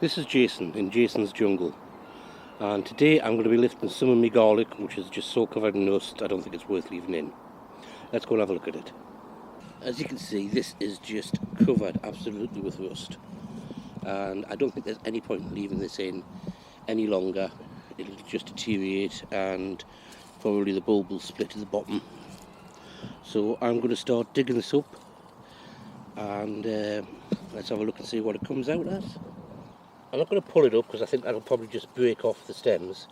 This is Jason in Jason's Jungle, and today I'm going to be lifting some of my garlic, which is just so covered in rust I don't think it's worth leaving in. Let's go and have a look at it. As you can see, this is just covered absolutely with rust, and I don't think there's any point in leaving this in any longer. It'll just deteriorate and probably the bulb will split at the bottom. So I'm going to start digging this up, and let's have a look and see what it comes out as. I'm not going to pull it up because I think that'll probably just break off the stems.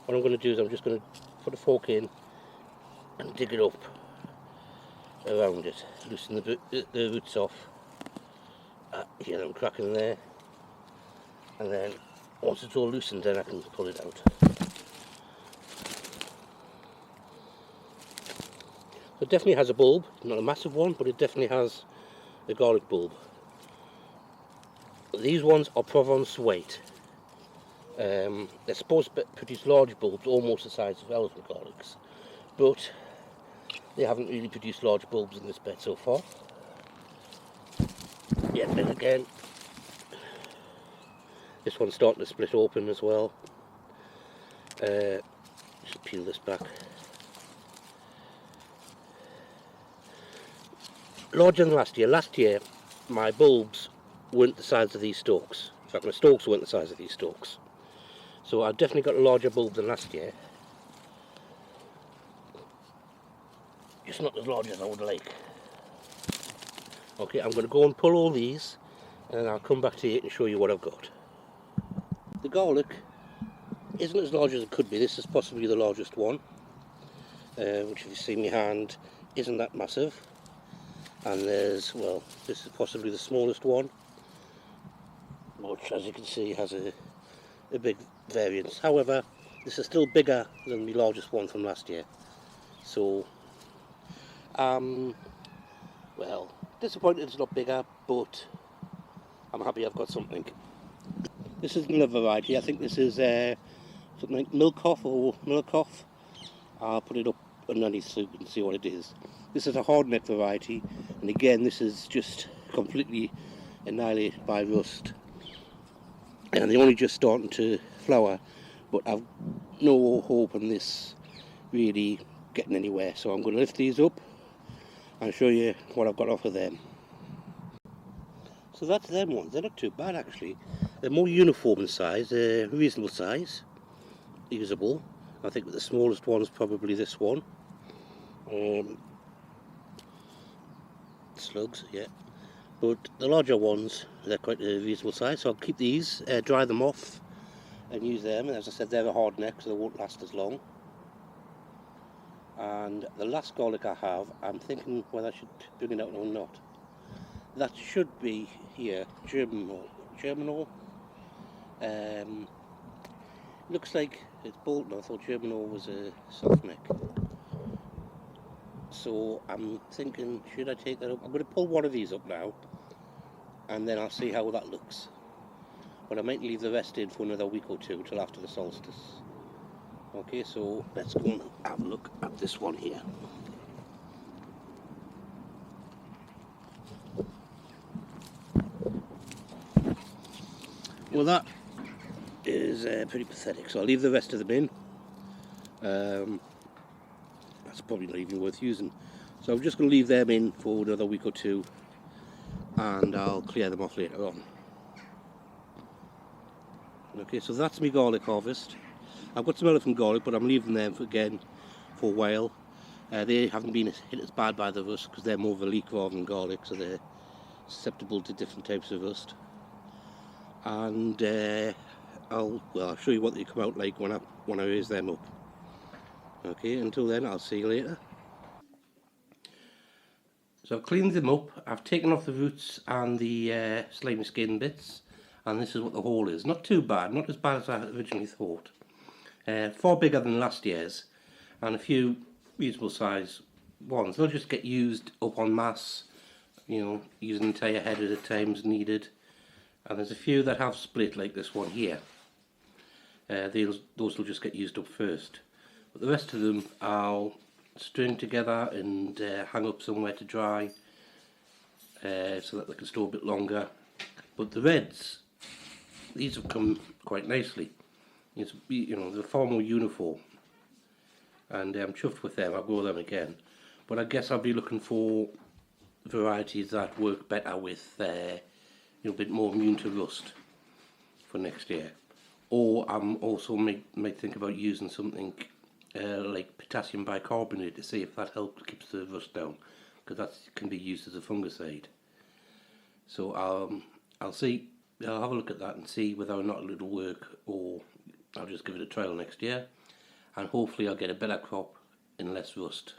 What I'm going to do is I'm just going to put a fork in and dig it up around it, loosen the roots off. Hear them cracking there, and then once it's all loosened, then I can pull it out. So it definitely has a bulb, not a massive one, but it definitely has a garlic bulb. These ones are Provence white. They're supposed to produce large bulbs, almost the size of elephant garlics, but they haven't really produced large bulbs in this bed so far. Yet then again, this one's starting to split open as well. Just peel this back. Larger than last year. Last year, my bulbs weren't the size of these stalks. In fact, my stalks weren't the size of these stalks. So I've definitely got a larger bulb than last year. Just not as large as I would like. Okay, I'm going to go and pull all these, and then I'll come back to you and show you what I've got. The garlic isn't as large as it could be. This is possibly the largest one, which if you see my hand isn't that massive. And there's, well, this is possibly the smallest one, which as you can see has a big variance. However, this is still bigger than the largest one from last year. So, well, disappointed it's not bigger, but I'm happy I've got something. This is another variety. I think this is something like Milkoff or Milkoff. I'll put it up underneath so you can see what it is. This is a hardneck variety, and again this is just completely annihilated by rust, and they're only just starting to flower, but I've no hope in this really getting anywhere. So I'm going to lift these up and show you what I've got off of them. So that's them ones. They're not too bad actually. They're more uniform in size, they're reasonable size, usable. I think the smallest one is probably this one. Slugs, yeah. But the larger ones, they're quite a reasonable size, so I'll keep these, dry them off and use them. And as I said, they're a hard neck, so they won't last as long. And the last garlic I have, I'm thinking whether I should bring it out or not. That should be here, Germinal. Looks like it's Bolton. I thought Germinal was a soft neck. So I'm thinking, should I take that up? I'm going to pull one of these up now, and then I'll see how that looks. But I might leave the rest in for another week or two till after the solstice. Okay, so let's go and have a look at this one here. Well, that is pretty pathetic, so I'll leave the rest of them in. That's probably not even worth using. So I'm just going to leave them in for another week or two, and I'll clear them off later on. Okay, so that's my garlic harvest. I've got some elephant garlic, but I'm leaving them again for a while. They haven't been hit as bad by the rust because they're more of a leek rather than garlic, so they're susceptible to different types of rust. And I'll show you what they come out like when I raise them up. Okay, until then I'll see you later. So I've cleaned them up, I've taken off the roots and the slimy skin bits, and this is what the haul is. Not too bad, not as bad as I originally thought. Far bigger than last year's, and a few reasonable size ones. They'll just get used up en masse, you know, use an entire head at a time as needed. And there's a few that have split like this one here. Those will just get used up first. But the rest of them I'll string together and hang up somewhere to dry so that they can store a bit longer. But the reds these have come quite nicely. They're far more uniform, and I'm chuffed with them. I'll grow them again, but I guess I'll be looking for varieties that work better with, a bit more immune to rust for next year. Or I'm also might think about using something like potassium bicarbonate to see if that helps keeps the rust down, because that can be used as a fungicide. So I'll see. I'll have a look at that and see whether or not it'll work, or I'll just give it a trial next year, and hopefully I'll get a better crop and less rust.